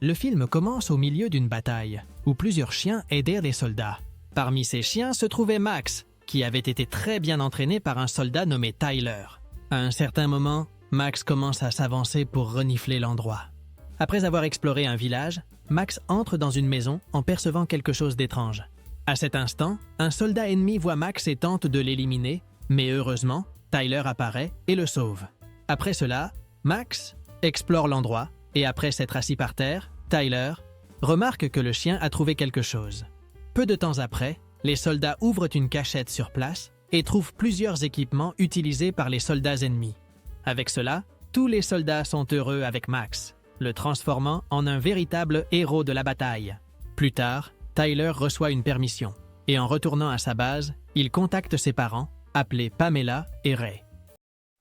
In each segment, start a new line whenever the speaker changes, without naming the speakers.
Le film commence au milieu d'une bataille, où plusieurs chiens aidèrent les soldats. Parmi ces chiens se trouvait Max, qui avait été très bien entraîné par un soldat nommé Tyler. À un certain moment, Max commence à s'avancer pour renifler l'endroit. Après avoir exploré un village, Max entre dans une maison en percevant quelque chose d'étrange. À cet instant, un soldat ennemi voit Max et tente de l'éliminer, mais heureusement, Tyler apparaît et le sauve. Après cela, Max explore l'endroit et après s'être assis par terre, Tyler remarque que le chien a trouvé quelque chose. Peu de temps après, les soldats ouvrent une cachette sur place et trouvent plusieurs équipements utilisés par les soldats ennemis. Avec cela, tous les soldats sont heureux avec Max, le transformant en un véritable héros de la bataille. Plus tard, Tyler reçoit une permission et en retournant à sa base, il contacte ses parents, appelés Pamela et Ray.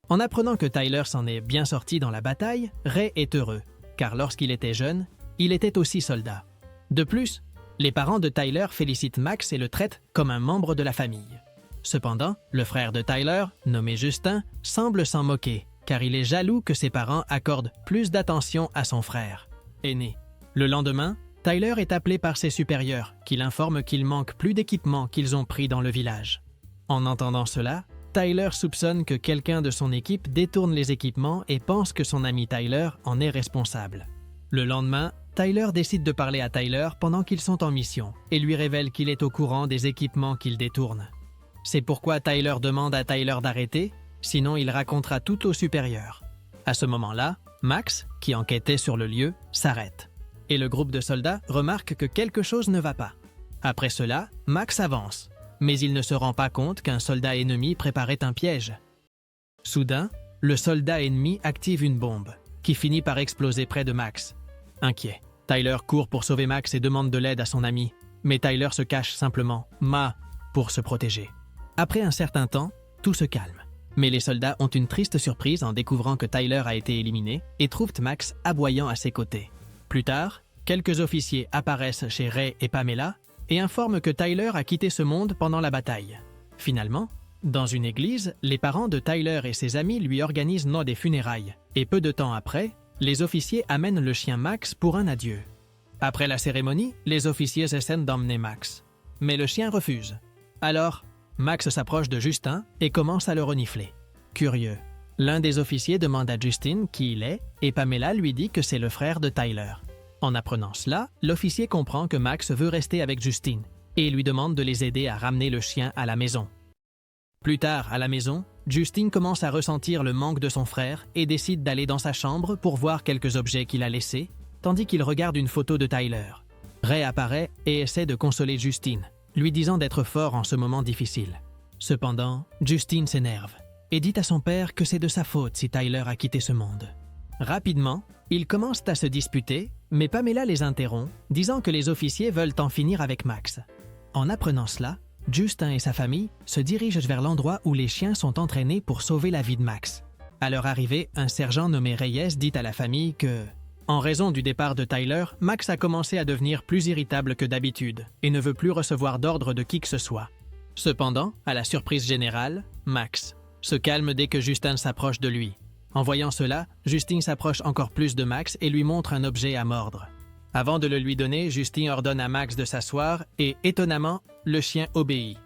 En apprenant que Tyler s'en est bien sorti dans la bataille, Ray est heureux, car lorsqu'il était jeune, il était aussi soldat. De plus, les parents de Tyler félicitent Max et le traitent comme un membre de la famille. Cependant, le frère de Tyler, nommé Justin, semble s'en moquer, car il est jaloux que ses parents accordent plus d'attention à son frère aîné. Le lendemain, Tyler est appelé par ses supérieurs, qui l'informent qu'il manque plus d'équipements qu'ils ont pris dans le village. En entendant cela, Tyler soupçonne que quelqu'un de son équipe détourne les équipements et pense que son ami Tyler en est responsable. Le lendemain, Tyler décide de parler à Tyler pendant qu'ils sont en mission et lui révèle qu'il est au courant des équipements qu'il détourne. C'est pourquoi Tyler demande à Tyler d'arrêter, sinon il racontera tout au supérieur. À ce moment-là, Max, qui enquêtait sur le lieu, s'arrête. Et le groupe de soldats remarque que quelque chose ne va pas. Après cela, Max avance, mais il ne se rend pas compte qu'un soldat ennemi préparait un piège. Soudain, le soldat ennemi active une bombe, qui finit par exploser près de Max. Inquiet, Tyler court pour sauver Max et demande de l'aide à son ami, mais Tyler se cache simplement, pour se protéger. Après un certain temps, tout se calme. Mais les soldats ont une triste surprise en découvrant que Tyler a été éliminé et trouvent Max aboyant à ses côtés. Plus tard, quelques officiers apparaissent chez Ray et Pamela et informent que Tyler a quitté ce monde pendant la bataille. Finalement, dans une église, les parents de Tyler et ses amis lui organisent des funérailles et peu de temps après, les officiers amènent le chien Max pour un adieu. Après la cérémonie, les officiers essaient d'emmener Max, mais le chien refuse. Alors, Max s'approche de Justin et commence à le renifler. Curieux, l'un des officiers demande à Justin qui il est et Pamela lui dit que c'est le frère de Tyler. En apprenant cela, l'officier comprend que Max veut rester avec Justin et lui demande de les aider à ramener le chien à la maison. Plus tard, à la maison, Justin commence à ressentir le manque de son frère et décide d'aller dans sa chambre pour voir quelques objets qu'il a laissés, tandis qu'il regarde une photo de Tyler. Ray apparaît et essaie de consoler Justin, lui disant d'être fort en ce moment difficile. Cependant, Justin s'énerve et dit à son père que c'est de sa faute si Tyler a quitté ce monde. Rapidement, ils commencent à se disputer, mais Pamela les interrompt, disant que les officiers veulent en finir avec Max. En apprenant cela, Justin et sa famille se dirigent vers l'endroit où les chiens sont entraînés pour sauver la vie de Max. À leur arrivée, un sergent nommé Reyes dit à la famille que, en raison du départ de Tyler, Max a commencé à devenir plus irritable que d'habitude et ne veut plus recevoir d'ordre de qui que ce soit. Cependant, à la surprise générale, Max se calme dès que Justin s'approche de lui. En voyant cela, Justin s'approche encore plus de Max et lui montre un objet à mordre. Avant de le lui donner, Justin ordonne à Max de s'asseoir et, étonnamment, le chien obéit.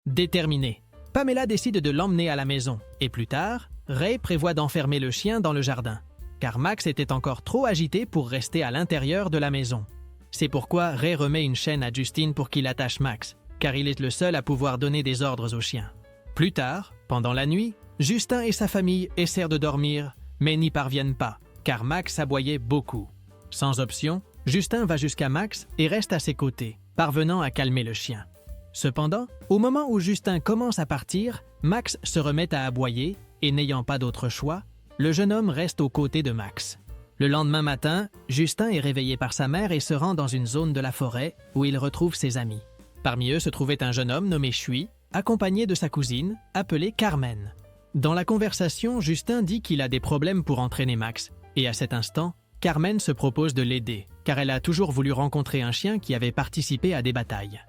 Déterminé, Pamela décide de l'emmener à la maison et plus tard, Ray prévoit d'enfermer le chien dans le jardin, car Max était encore trop agité pour rester à l'intérieur de la maison. C'est pourquoi Ray remet une chaîne à Justin pour qu'il attache Max, car il est le seul à pouvoir donner des ordres au chien. Plus tard, pendant la nuit, Justin et sa famille essaient de dormir, mais n'y parviennent pas, car Max aboyait beaucoup. Sans option, Justin va jusqu'à Max et reste à ses côtés, parvenant à calmer le chien. Cependant, au moment où Justin commence à partir, Max se remet à aboyer et n'ayant pas d'autre choix, le jeune homme reste aux côtés de Max. Le lendemain matin, Justin est réveillé par sa mère et se rend dans une zone de la forêt où il retrouve ses amis. Parmi eux se trouvait un jeune homme nommé Shui, accompagné de sa cousine, appelée Carmen. Dans la conversation, Justin dit qu'il a des problèmes pour entraîner Max, et à cet instant, Carmen se propose de l'aider, car elle a toujours voulu rencontrer un chien qui avait participé à des batailles.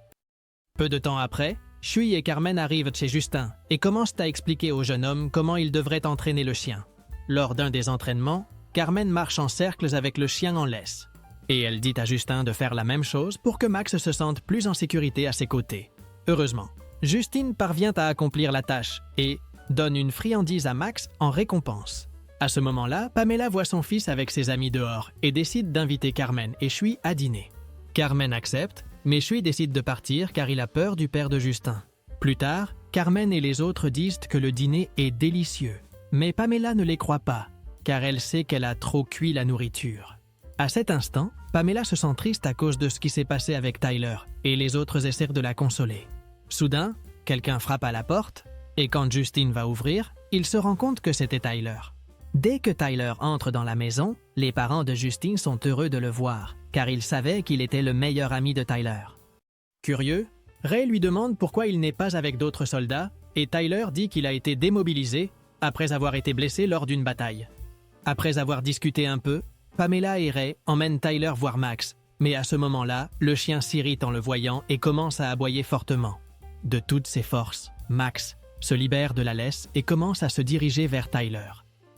Peu de temps après, Shui et Carmen arrivent chez Justin et commencent à expliquer au jeune homme comment il devrait entraîner le chien. Lors d'un des entraînements, Carmen marche en cercles avec le chien en laisse. Et elle dit à Justin de faire la même chose pour que Max se sente plus en sécurité à ses côtés. Heureusement, Justine parvient à accomplir la tâche et donne une friandise à Max en récompense. À ce moment-là, Pamela voit son fils avec ses amis dehors et décide d'inviter Carmen et Shui à dîner. Carmen accepte, mais Shui décide de partir car il a peur du père de Justin. Plus tard, Carmen et les autres disent que le dîner est délicieux, mais Pamela ne les croit pas, car elle sait qu'elle a trop cuit la nourriture. À cet instant, Pamela se sent triste à cause de ce qui s'est passé avec Tyler, et les autres essaient de la consoler. Soudain, quelqu'un frappe à la porte, et quand Justine va ouvrir, il se rend compte que c'était Tyler. Dès que Tyler entre dans la maison, les parents de Justine sont heureux de le voir, car ils savaient qu'il était le meilleur ami de Tyler. Curieux, Ray lui demande pourquoi il n'est pas avec d'autres soldats, et Tyler dit qu'il a été démobilisé après avoir été blessé lors d'une bataille. Après avoir discuté un peu, Pamela et Ray emmènent Tyler voir Max, mais à ce moment-là, le chien s'irrite en le voyant et commence à aboyer fortement. De toutes ses forces, Max se libère de la laisse et commence à se diriger vers Tyler.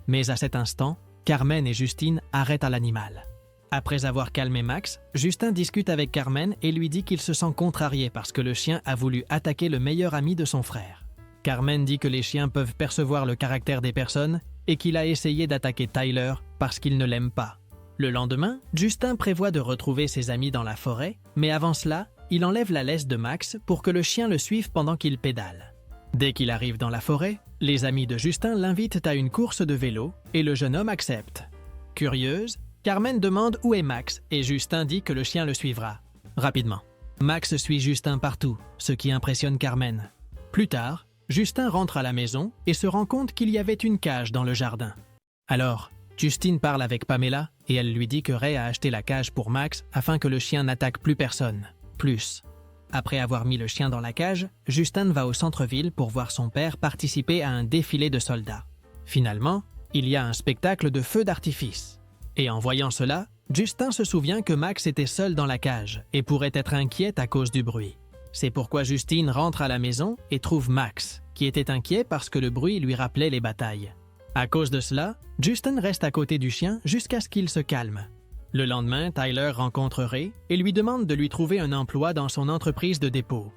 Mais à cet instant, Carmen et Justine arrêtent à l'animal. Après avoir calmé Max, Justin discute avec Carmen et lui dit qu'il se sent contrarié parce que le chien a voulu attaquer le meilleur ami de son frère. Carmen dit que les chiens peuvent percevoir le caractère des personnes et qu'il a essayé d'attaquer Tyler parce qu'il ne l'aime pas. Le lendemain, Justin prévoit de retrouver ses amis dans la forêt, mais avant cela, il enlève la laisse de Max pour que le chien le suive pendant qu'il pédale. Dès qu'il arrive dans la forêt, les amis de Justin l'invitent à une course de vélo et le jeune homme accepte. Curieuse, Carmen demande où est Max et Justin dit que le chien le suivra. Rapidement, Max suit Justin partout, ce qui impressionne Carmen. Plus tard, Justin rentre à la maison et se rend compte qu'il y avait une cage dans le jardin. Alors, Justine parle avec Pamela et elle lui dit que Ray a acheté la cage pour Max afin que le chien n'attaque plus personne. Après avoir mis le chien dans la cage, Justin va au centre-ville pour voir son père participer à un défilé de soldats. Finalement, il y a un spectacle de feux d'artifice. Et en voyant cela, Justin se souvient que Max était seul dans la cage et pourrait être inquiète à cause du bruit. C'est pourquoi Justine rentre à la maison et trouve Max, qui était inquiet parce que le bruit lui rappelait les batailles. À cause de cela, Justin reste à côté du chien jusqu'à ce qu'il se calme. Le lendemain, Tyler rencontre Ray et lui demande de lui trouver un emploi dans son entreprise de dépôt.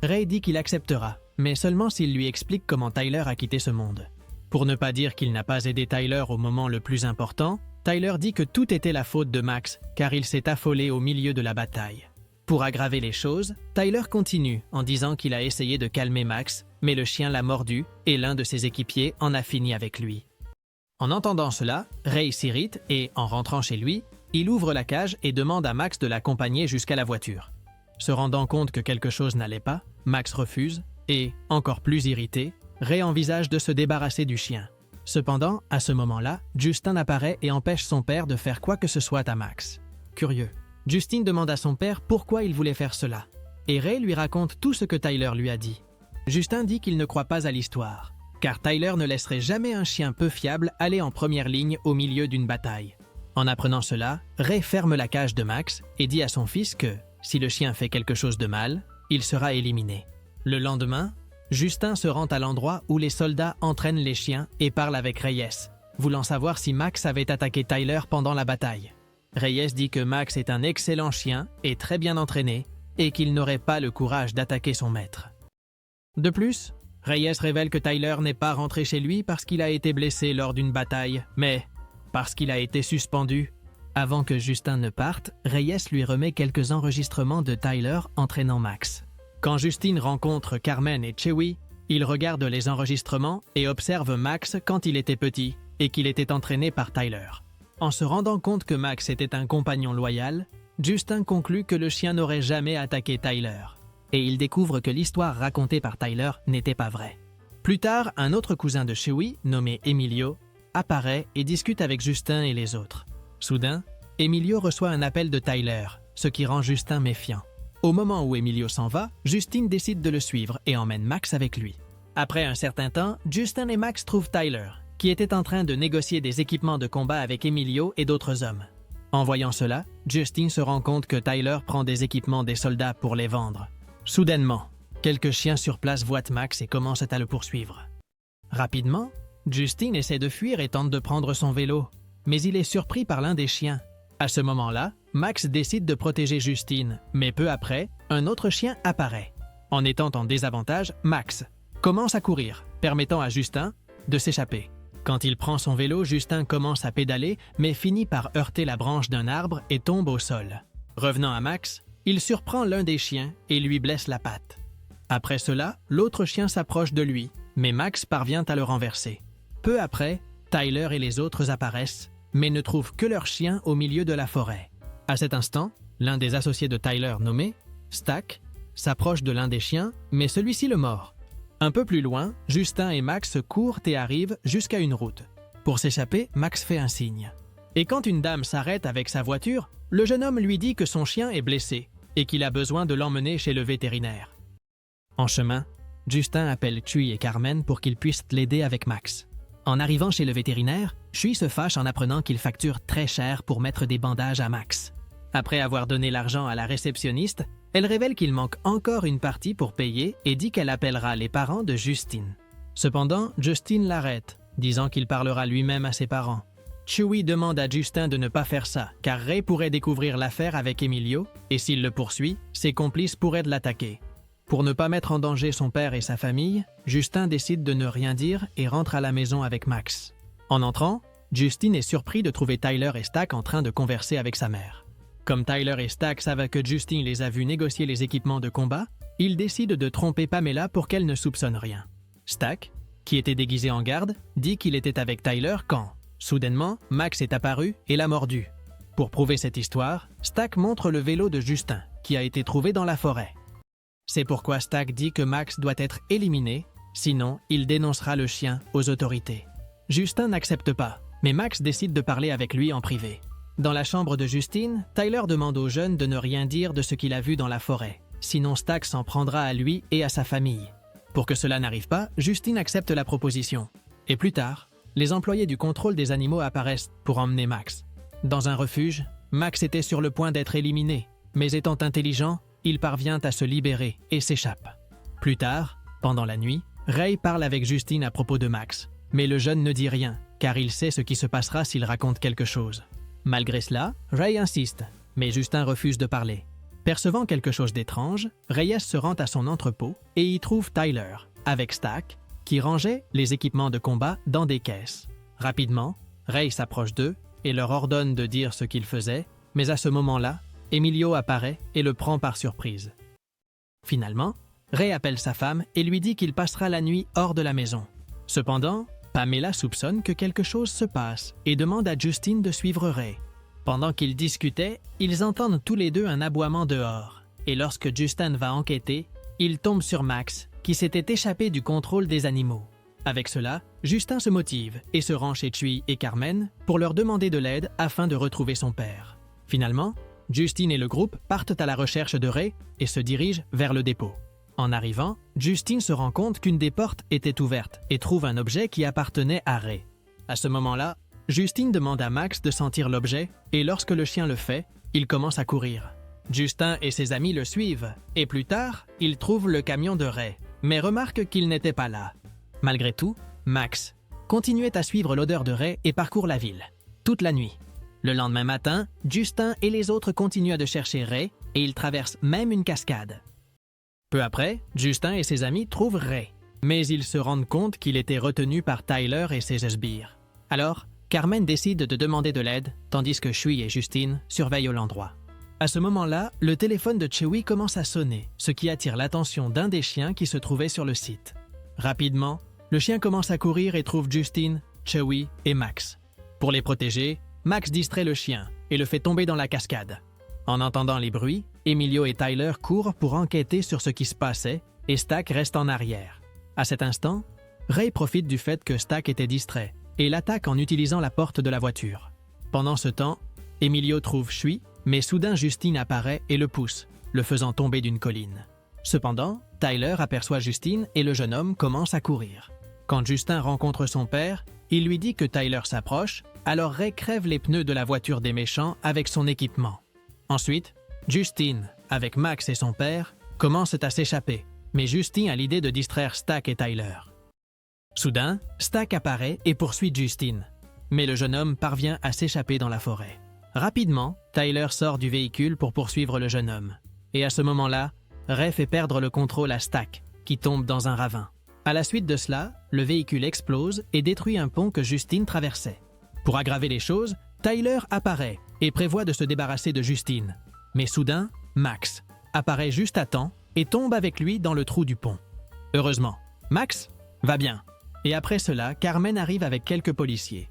Ray dit qu'il acceptera, mais seulement s'il lui explique comment Tyler a quitté ce monde. Pour ne pas dire qu'il n'a pas aidé Tyler au moment le plus important, Tyler dit que tout était la faute de Max car il s'est affolé au milieu de la bataille. Pour aggraver les choses, Tyler continue en disant qu'il a essayé de calmer Max, mais le chien l'a mordu et l'un de ses équipiers en a fini avec lui. En entendant cela, Ray s'irrite et, en rentrant chez lui, il ouvre la cage et demande à Max de l'accompagner jusqu'à la voiture. Se rendant compte que quelque chose n'allait pas, Max refuse et, encore plus irrité, Ray envisage de se débarrasser du chien. Cependant, à ce moment-là, Justin apparaît et empêche son père de faire quoi que ce soit à Max. Curieux, Justine demande à son père pourquoi il voulait faire cela, et Ray lui raconte tout ce que Tyler lui a dit. Justin dit qu'il ne croit pas à l'histoire, car Tyler ne laisserait jamais un chien peu fiable aller en première ligne au milieu d'une bataille. En apprenant cela, Ray ferme la cage de Max et dit à son fils que, si le chien fait quelque chose de mal, il sera éliminé. Le lendemain, Justin se rend à l'endroit où les soldats entraînent les chiens et parle avec Reyes, voulant savoir si Max avait attaqué Tyler pendant la bataille. Reyes dit que Max est un excellent chien et très bien entraîné et qu'il n'aurait pas le courage d'attaquer son maître. De plus, Reyes révèle que Tyler n'est pas rentré chez lui parce qu'il a été blessé lors d'une bataille, mais parce qu'il a été suspendu. Avant que Justin ne parte, Reyes lui remet quelques enregistrements de Tyler entraînant Max. Quand Justine rencontre Carmen et Chewie, il regarde les enregistrements et observe Max quand il était petit et qu'il était entraîné par Tyler. En se rendant compte que Max était un compagnon loyal, Justin conclut que le chien n'aurait jamais attaqué Tyler. Et il découvre que l'histoire racontée par Tyler n'était pas vraie. Plus tard, un autre cousin de Chewie, nommé Emilio, apparaît et discute avec Justin et les autres. Soudain, Emilio reçoit un appel de Tyler, ce qui rend Justin méfiant. Au moment où Emilio s'en va, Justine décide de le suivre et emmène Max avec lui. Après un certain temps, Justin et Max trouvent Tyler, qui était en train de négocier des équipements de combat avec Emilio et d'autres hommes. En voyant cela, Justine se rend compte que Tyler prend des équipements des soldats pour les vendre. Soudainement, quelques chiens sur place voient Max et commencent à le poursuivre. Rapidement, Justine essaie de fuir et tente de prendre son vélo, mais il est surpris par l'un des chiens. À ce moment-là, Max décide de protéger Justine, mais peu après, un autre chien apparaît. En étant en désavantage, Max commence à courir, permettant à Justin de s'échapper. Quand il prend son vélo, Justin commence à pédaler, mais finit par heurter la branche d'un arbre et tombe au sol. Revenant à Max, il surprend l'un des chiens et lui blesse la patte. Après cela, l'autre chien s'approche de lui, mais Max parvient à le renverser. Peu après, Tyler et les autres apparaissent, mais ne trouvent que leur chien au milieu de la forêt. À cet instant, l'un des associés de Tyler nommé Stack s'approche de l'un des chiens, mais celui-ci le mord. Un peu plus loin, Justin et Max courent et arrivent jusqu'à une route. Pour s'échapper, Max fait un signe. Et quand une dame s'arrête avec sa voiture, le jeune homme lui dit que son chien est blessé et qu'il a besoin de l'emmener chez le vétérinaire. En chemin, Justin appelle Chui et Carmen pour qu'ils puissent l'aider avec Max. En arrivant chez le vétérinaire, Chui se fâche en apprenant qu'il facture très cher pour mettre des bandages à Max. Après avoir donné l'argent à la réceptionniste, elle révèle qu'il manque encore une partie pour payer et dit qu'elle appellera les parents de Justine. Cependant, Justine l'arrête, disant qu'il parlera lui-même à ses parents. Chewie demande à Justin de ne pas faire ça, car Ray pourrait découvrir l'affaire avec Emilio, et s'il le poursuit, ses complices pourraient l'attaquer. Pour ne pas mettre en danger son père et sa famille, Justin décide de ne rien dire et rentre à la maison avec Max. En entrant, Justine est surpris de trouver Tyler et Stack en train de converser avec sa mère. Comme Tyler et Stack savent que Justine les a vus négocier les équipements de combat, ils décident de tromper Pamela pour qu'elle ne soupçonne rien. Stack, qui était déguisé en garde, dit qu'il était avec Tyler quand, soudainement, Max est apparu et l'a mordu. Pour prouver cette histoire, Stack montre le vélo de Justin, qui a été trouvé dans la forêt. C'est pourquoi Stack dit que Max doit être éliminé, sinon il dénoncera le chien aux autorités. Justin n'accepte pas, mais Max décide de parler avec lui en privé. Dans la chambre de Justine, Tyler demande au jeune de ne rien dire de ce qu'il a vu dans la forêt, sinon Stack s'en prendra à lui et à sa famille. Pour que cela n'arrive pas, Justine accepte la proposition. Et plus tard, les employés du contrôle des animaux apparaissent pour emmener Max. Dans un refuge, Max était sur le point d'être éliminé, mais étant intelligent, il parvient à se libérer et s'échappe. Plus tard, pendant la nuit, Ray parle avec Justine à propos de Max, mais le jeune ne dit rien, car il sait ce qui se passera s'il raconte quelque chose. Malgré cela, Ray insiste, mais Justin refuse de parler. Percevant quelque chose d'étrange, Reyes se rend à son entrepôt et y trouve Tyler, avec Stack, qui rangeait les équipements de combat dans des caisses. Rapidement, Ray s'approche d'eux et leur ordonne de dire ce qu'ils faisaient, mais à ce moment-là, Emilio apparaît et le prend par surprise. Finalement, Ray appelle sa femme et lui dit qu'il passera la nuit hors de la maison. Cependant, Pamela soupçonne que quelque chose se passe et demande à Justine de suivre Ray. Pendant qu'ils discutaient, ils entendent tous les deux un aboiement dehors. Et lorsque Justin va enquêter, il tombe sur Max, qui s'était échappé du contrôle des animaux. Avec cela, Justin se motive et se rend chez Chui et Carmen pour leur demander de l'aide afin de retrouver son père. Finalement, Justine et le groupe partent à la recherche de Ray et se dirigent vers le dépôt. En arrivant, Justine se rend compte qu'une des portes était ouverte et trouve un objet qui appartenait à Ray. À ce moment-là, Justine demande à Max de sentir l'objet et lorsque le chien le fait, il commence à courir. Justin et ses amis le suivent et plus tard, ils trouvent le camion de Ray, mais remarquent qu'il n'était pas là. Malgré tout, Max continuait à suivre l'odeur de Ray et parcourt la ville, toute la nuit. Le lendemain matin, Justin et les autres continuent de chercher Ray et ils traversent même une cascade. Peu après, Justin et ses amis trouvent Ray, mais ils se rendent compte qu'il était retenu par Tyler et ses sbires. Alors, Carmen décide de demander de l'aide, tandis que Chui et Justine surveillent l'endroit. À ce moment-là, le téléphone de Chewie commence à sonner, ce qui attire l'attention d'un des chiens qui se trouvait sur le site. Rapidement, le chien commence à courir et trouve Justine, Chewie et Max. Pour les protéger, Max distrait le chien et le fait tomber dans la cascade. En entendant les bruits, Emilio et Tyler courent pour enquêter sur ce qui se passait et Stack reste en arrière. À cet instant, Ray profite du fait que Stack était distrait et l'attaque en utilisant la porte de la voiture. Pendant ce temps, Emilio trouve Chui, mais soudain Justine apparaît et le pousse, le faisant tomber d'une colline. Cependant, Tyler aperçoit Justine et le jeune homme commence à courir. Quand Justin rencontre son père, il lui dit que Tyler s'approche, alors Ray crève les pneus de la voiture des méchants avec son équipement. Ensuite, Justine, avec Max et son père, commencent à s'échapper, mais Justine a l'idée de distraire Stack et Tyler. Soudain, Stack apparaît et poursuit Justine, mais le jeune homme parvient à s'échapper dans la forêt. Rapidement, Tyler sort du véhicule pour poursuivre le jeune homme. Et à ce moment-là, Ray fait perdre le contrôle à Stack, qui tombe dans un ravin. À la suite de cela, le véhicule explose et détruit un pont que Justine traversait. Pour aggraver les choses, Tyler apparaît et prévoit de se débarrasser de Justine. Mais soudain, Max apparaît juste à temps et tombe avec lui dans le trou du pont. Heureusement, Max va bien. Et après cela, Carmen arrive avec quelques policiers.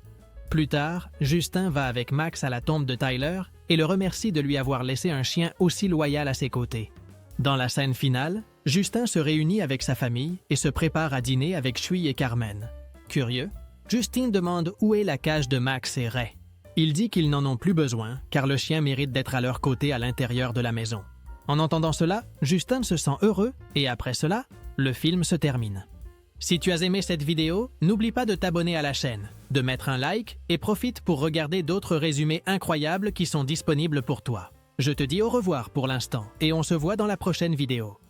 Plus tard, Justin va avec Max à la tombe de Tyler et le remercie de lui avoir laissé un chien aussi loyal à ses côtés. Dans la scène finale, Justin se réunit avec sa famille et se prépare à dîner avec Shui et Carmen. Curieux, Justin demande où est la cage de Max et Ray. Il dit qu'ils n'en ont plus besoin car le chien mérite d'être à leur côté à l'intérieur de la maison. En entendant cela, Justin se sent heureux et après cela, le film se termine. Si tu as aimé cette vidéo, n'oublie pas de t'abonner à la chaîne, de mettre un like et profite pour regarder d'autres résumés incroyables qui sont disponibles pour toi. Je te dis au revoir pour l'instant et on se voit dans la prochaine vidéo.